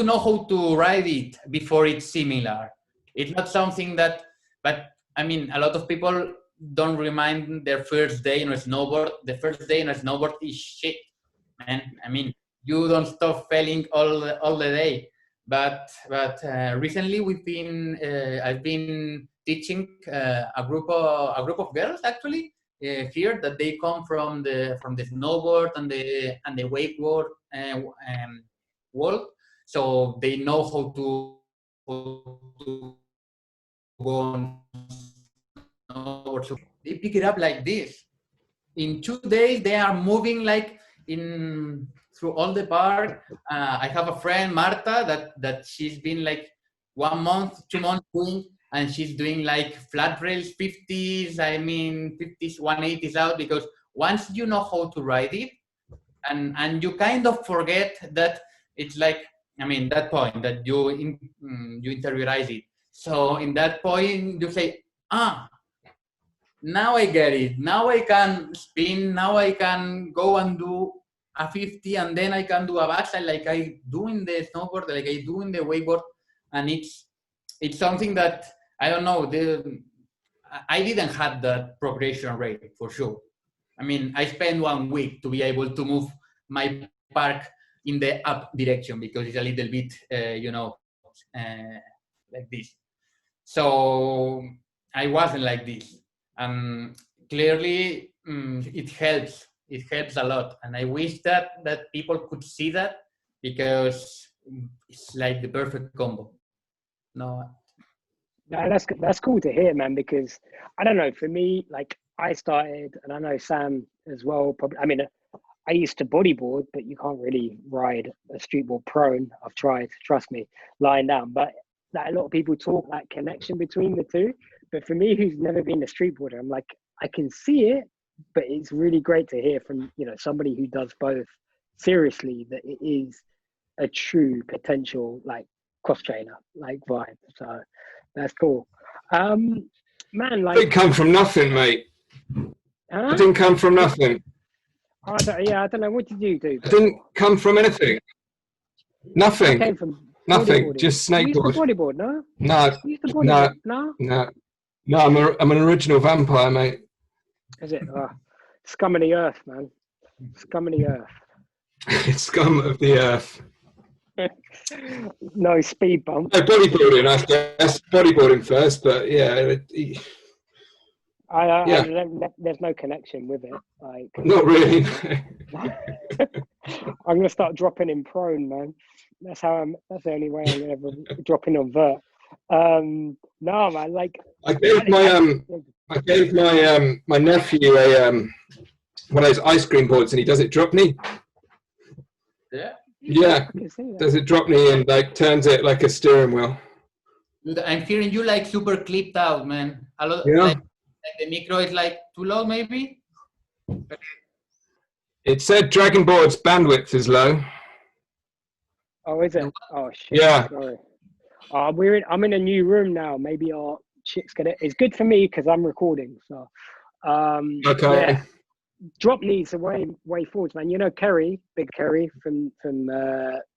Speaker 4: know how to ride it before it's similar. It's not something that, but I mean, a lot of people don't remind their first day on a snowboard. The first day on a snowboard is shit, man. I mean, you don't stop failing all the day. But recently I've been teaching a group of girls actually here, that they come from the snowboard and the wakeboard world, so they know how to go on snowboard. So they pick it up like this. In 2 days, they are moving like through all the park. I have a friend, Marta, that she's been like 1 month, 2 months doing, and she's doing like flat rails, 50s, 50s, 180s out, because once you know how to ride it, and you kind of forget that it's like, I mean, that point that you interiorize it. So in that point, you say, now I get it. Now I can spin. Now I can go and do a 50, and then I can do a backside like I do in the snowboard, like I do in the wakeboard. And it's something that, I don't know, I didn't have that progression rate for sure. I mean, I spent 1 week to be able to move my park in the up direction, because it's a little bit, like this. So I wasn't like this. Clearly, it helps. It helps a lot. And I wish that people could see that, because it's like the perfect combo. No,
Speaker 2: that's cool to hear, man, because I don't know, for me, like I started, and I know Sam as well, probably, I mean, I used to bodyboard, but you can't really ride a streetboard prone. I've tried, trust me, lying down, but a lot of people talk like connection between the two. But for me, who's never been a streetboarder, I'm like, I can see it, but it's really great to hear from, somebody who does both seriously, that it is a true potential, like, cross trainer, like vibe. So that's cool. Man, like,
Speaker 3: it didn't come from nothing, mate.
Speaker 2: Huh?
Speaker 3: It didn't come from nothing.
Speaker 2: I don't know. What did you do?
Speaker 3: It didn't come from anything. Nothing.
Speaker 2: Came from
Speaker 3: nothing. Just snakeboard.
Speaker 2: You used to bodyboard, no?
Speaker 3: No.
Speaker 2: You used to bodyboard, no?
Speaker 3: No, I'm an original vampire, mate.
Speaker 2: Is it? Scum of the earth, man. Scum of the earth.
Speaker 3: It's scum of the earth.
Speaker 2: No speed bump.
Speaker 3: No, bodyboarding, I guess. Bodyboarding first, but yeah.
Speaker 2: There's no connection with it. Like,
Speaker 3: not really.
Speaker 2: I'm gonna start dropping in prone, man. That's the only way I'm gonna ever drop in on vert. No, man. Like,
Speaker 3: I gave my nephew one of those ice cream boards, and he does it drop knee.
Speaker 4: Yeah.
Speaker 3: Yeah. Does it drop knee and like turns it like a steering wheel.
Speaker 4: I'm hearing you like super clipped out, man. A lot.
Speaker 3: Yeah.
Speaker 4: Like the micro is like too low, maybe.
Speaker 3: It said Dragon Board's bandwidth is low.
Speaker 2: Oh, is it? Oh shit.
Speaker 3: Yeah.
Speaker 2: Sorry. I'm in a new room now. Maybe our chicks get it. It's good for me because I'm recording. So.
Speaker 3: Okay.
Speaker 2: Yeah. Drop knees are way forwards, man. You know Kerry, big Kerry from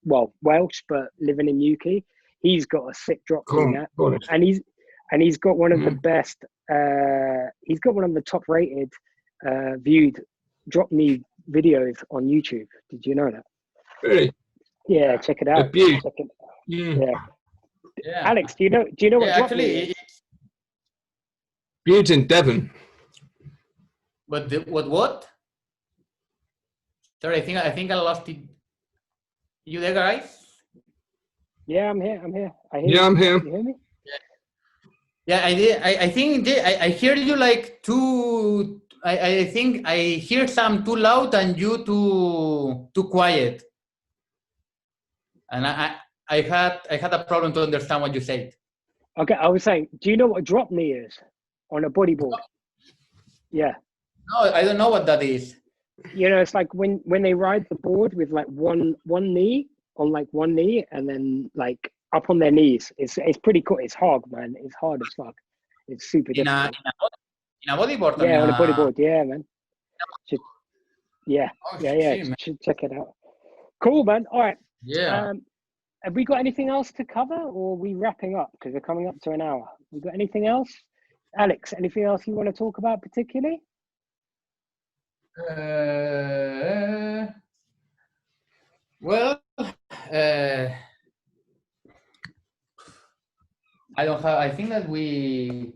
Speaker 2: Welsh, but living in UK. He's got a sick drop knee net, and he's got one of the best. He's got one of the top rated, viewed drop knee videos on YouTube. Did you know that?
Speaker 3: Really?
Speaker 2: Yeah, check it out. Yeah. Alex, do you know what drop knee is?
Speaker 3: Viewed in Devon.
Speaker 4: What? Sorry, I think I lost it. You there, guys?
Speaker 2: Yeah, I'm here. I hear
Speaker 3: Yeah,
Speaker 2: you.
Speaker 3: I'm here.
Speaker 2: You hear me?
Speaker 4: Yeah, I did. I think I hear you like too. I think I hear some too loud and you too quiet. And I had a problem to understand what you said.
Speaker 2: Okay, I was saying, do you know what a drop knee is on a bodyboard? Yeah.
Speaker 4: No, I don't know what that is.
Speaker 2: You know, it's like when they ride the board with like one knee on like one knee and then like up on their knees. It's pretty cool. It's hard, man. It's hard as fuck. It's super difficult.
Speaker 4: In a bodyboard?
Speaker 2: Yeah, on a bodyboard. Yeah, man. Yeah.
Speaker 4: Shit, man.
Speaker 2: Should check it out. Cool, man. All right.
Speaker 4: Yeah.
Speaker 2: Have we got anything else to cover, or are we wrapping up because we're coming up to an hour? We got anything else, Alex? Anything else you want to talk about particularly?
Speaker 4: Well, I don't have. I think that we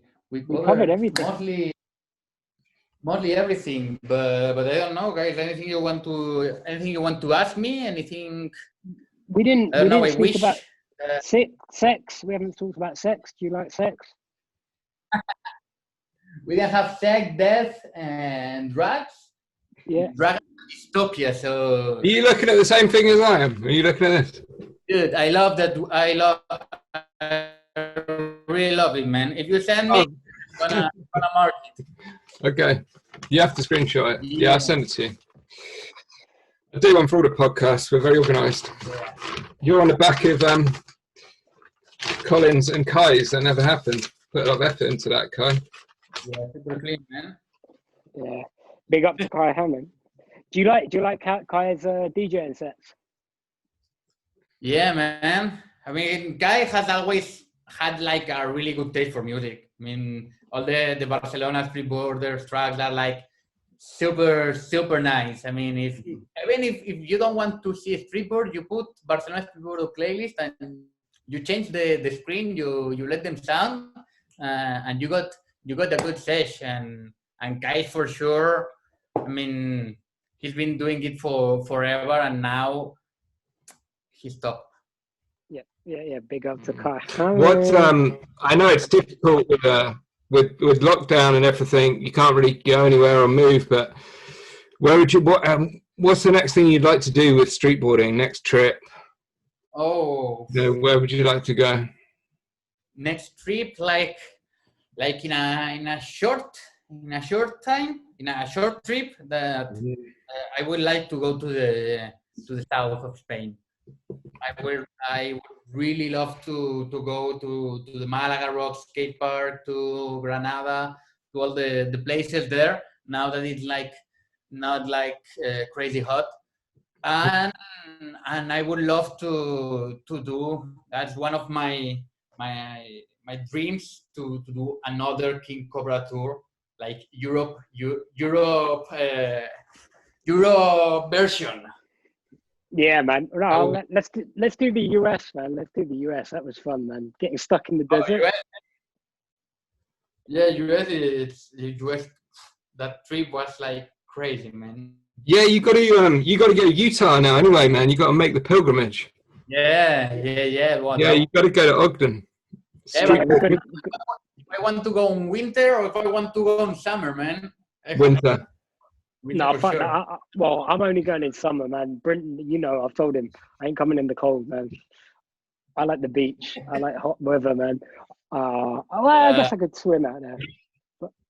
Speaker 2: covered everything.
Speaker 4: Mostly everything, but I don't know, guys. Anything you want to ask me? Anything?
Speaker 2: We didn't speak about sex. We haven't talked about sex. Do you like sex?
Speaker 4: We can have sex, death, and drugs.
Speaker 2: Yeah.
Speaker 4: Dragan dystopia. So.
Speaker 3: Are you looking at the same thing as I am? Are you looking at this?
Speaker 4: Dude, I love that. I really love it, man. If you send me, I'm gonna mark it.
Speaker 3: Okay. You have to screenshot it. Yeah, I'll send it to you. I do one for all the podcasts. We're very organised. You're on the back of Collins and Kai's. That never happened. Put a lot of effort into that, Kai.
Speaker 4: Yeah, super clean, man.
Speaker 2: Yeah. Big up to Kai Hammond. Do you like Kai's DJing sets?
Speaker 4: Yeah, man. I mean, Kai has always had like a really good taste for music. I mean, all the Barcelona Streetboarders tracks are like super nice. I mean, if you don't want to see a streetboard, you put Barcelona Streetboard playlist and you change the screen, you let them sound, and you got a good session. And Kai for sure. I mean, he's been doing it for forever, and now he's top.
Speaker 2: Yeah. Big up to Kai.
Speaker 3: What I know it's difficult with lockdown and everything. You can't really go anywhere or move. But what's the next thing you'd like to do with streetboarding? Next trip?
Speaker 4: Oh.
Speaker 3: Where would you like to go?
Speaker 4: Next trip, like in a short trip that I would like to go to the south of Spain. I would really love to go to the Malaga Rock skate park, to Granada, to all the places there. Now that it's like not like crazy hot, and I would love to do. That's one of my dreams to do another King Cobra tour, like Europe version.
Speaker 2: Yeah, man. No, let's do the US, man. Let's do the US. That was fun, man. Getting stuck in the desert.
Speaker 4: US. Yeah, US. That trip was like crazy, man.
Speaker 3: Yeah, you got to go to Utah now. Anyway, man, you got to make the pilgrimage.
Speaker 4: Yeah. Well,
Speaker 3: yeah, you got to go to Ogden.
Speaker 4: Yeah, if I want to go in winter or if I want to go in summer, man.
Speaker 3: Winter.
Speaker 2: No, fuck sure. That. Well, I'm only going in summer, man. Brenton, you know, I've told him I ain't coming in the cold, man. I like the beach. I like hot weather, man. I guess I could swim out there.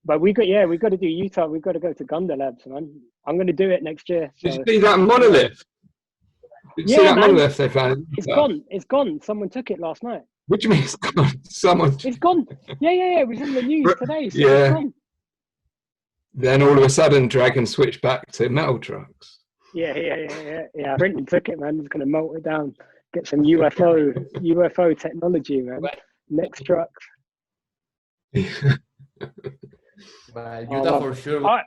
Speaker 2: But we got to do Utah. We've got to go to Gunda Labs, man. I'm going to do it next year. So.
Speaker 3: Did you see that monolith? Did you see that monolith they found?
Speaker 2: It's gone. Someone took it last night.
Speaker 3: What do you mean it's gone? Someone.
Speaker 2: It's gone. Yeah. It was in the news today. So
Speaker 3: yeah.
Speaker 2: It's gone.
Speaker 3: Then all of a sudden, Dragan switched back to metal trucks.
Speaker 2: Yeah. Brenton took it, man. He's going to melt it down. Get some UFO technology, man. Next trucks.
Speaker 4: But Utah for sure.
Speaker 2: All right.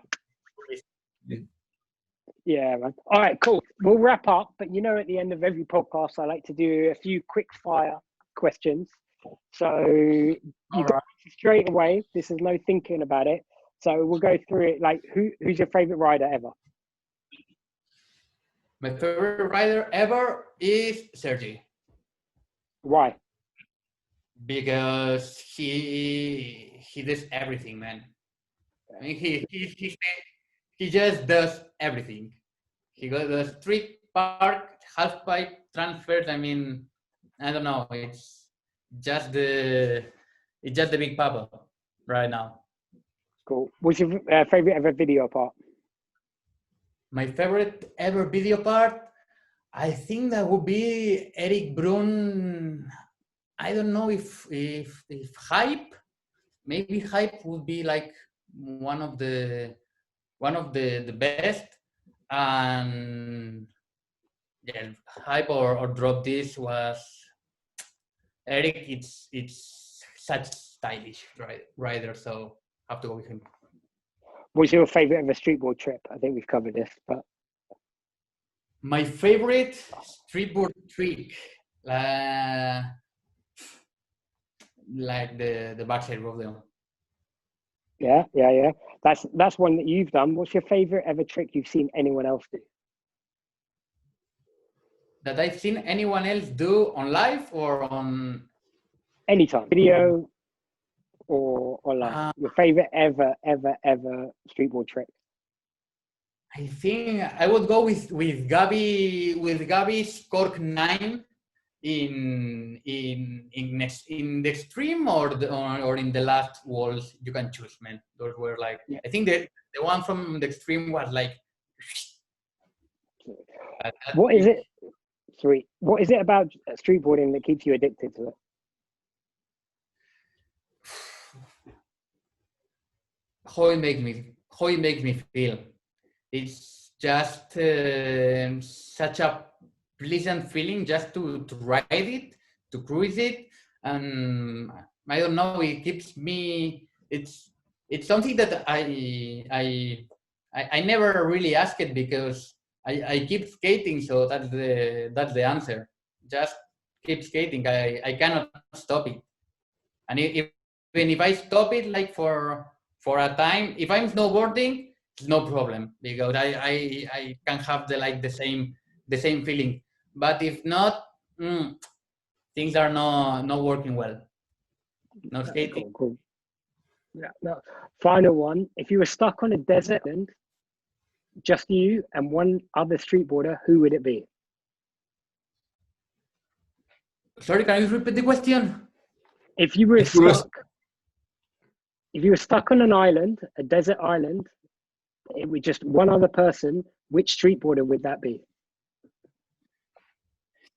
Speaker 2: Yeah, man. All right, cool. We'll wrap up. But you know, at the end of every podcast, I like to do a few quick fire questions. So you got straight away. This is no thinking about it. So we'll go through it. Like, who's your favorite rider ever?
Speaker 4: My favorite rider ever is Sergi.
Speaker 2: Why?
Speaker 4: Because he does everything, man. I mean, he just does everything. He does street, park, half pipe, transfers. I mean, I don't know. It's just the big papa right now.
Speaker 2: Cool. What's your favorite ever video part?
Speaker 4: My favorite ever video part, I think that would be Eric Brun. I don't know if hype, maybe hype would be like one of the best, and yeah, hype or drop this was Eric. It's such stylish rider, so have to go with him.
Speaker 2: What's your favorite ever streetboard trip? I think we've covered this, but
Speaker 4: my favorite streetboard trick, like the backside rodeo.
Speaker 2: yeah. That's one that you've done. What's your favorite ever trick you've seen anyone else do?
Speaker 4: That I've seen anyone else do on live or on
Speaker 2: Anytime, video or online. Your favorite ever streetboard trick?
Speaker 4: I think I would go with Gabi's Cork 9 in the extreme or in the last walls. You can choose, man. Those were like, yeah. I think the one from the extreme was like.
Speaker 2: What is it? Sweet. What is it about streetboarding that keeps you addicted to it?
Speaker 4: How it makes me feel. It's just such a pleasant feeling just to ride it, to cruise it, and I don't know. It keeps me. It's something that I never really ask it because I keep skating, so that's the answer. Just keep skating. I cannot stop it, and even if I stop it, like for a time, if I'm snowboarding, it's no problem because I can have the same feeling. But if not, things are not working well. No skating.
Speaker 2: Cool. Yeah. No. Final one. If you were stuck on a desert island, just you and one other streetboarder, who would it be?
Speaker 4: Sorry, can you repeat the question?
Speaker 2: If you were stuck on an island, a desert island, it was just one other person, which streetboarder would that be?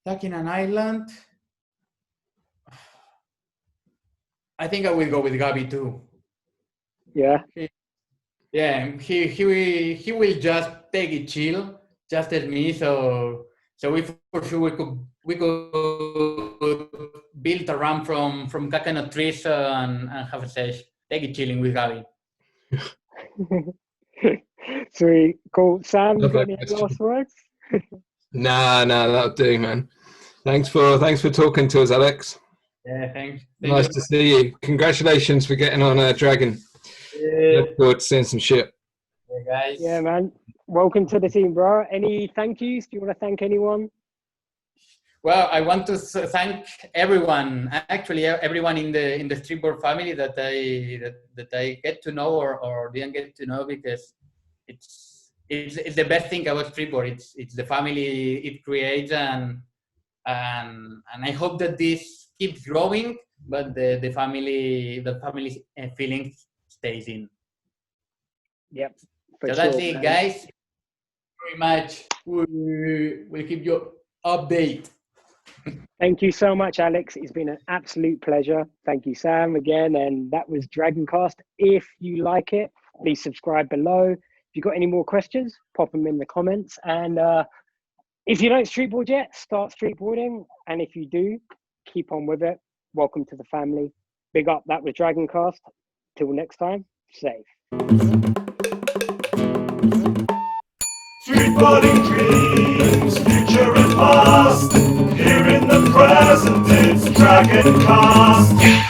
Speaker 4: Stuck in an island, I think I will go with Gabi too.
Speaker 2: Yeah.
Speaker 4: Yeah, he will just take it chill, just as me. So we for sure we could build a ramp from coconut trees and have a session. Take it chilling with Gabi.
Speaker 2: Sweet, cool. Sam, you got any last words?
Speaker 3: Nah, that'll do, man. Thanks for talking to us, Alex.
Speaker 4: Yeah, thanks.
Speaker 3: Nice to see you. Congratulations for getting on Dragon.
Speaker 4: Yeah.
Speaker 3: Look forward to seeing some shit.
Speaker 4: Yeah, guys.
Speaker 2: Yeah, man. Welcome to the team, bro. Any thank yous? Do you want to thank anyone?
Speaker 4: Well, I want to thank everyone. Actually, everyone in the Streetboard family that I get to know or didn't get to know, because it's the best thing about Streetboard. It's the family it creates, and I hope that this keeps growing, but the family feeling stays in.
Speaker 2: Yep.
Speaker 4: So that's it, guys. Very much. We'll keep you update.
Speaker 2: Thank you so much, Alex. It's been an absolute pleasure. Thank you, Sam, again. And that was DRGNCAST. If you like it, please subscribe below. If you've got any more questions, pop them in the comments. And if you don't streetboard yet, start streetboarding. And if you do, keep on with it. Welcome to the family. Big up. That was DRGNCAST. Till next time, safe.
Speaker 1: Streetboarding dreams, future and past. Here in the present, it's DRGNCAST.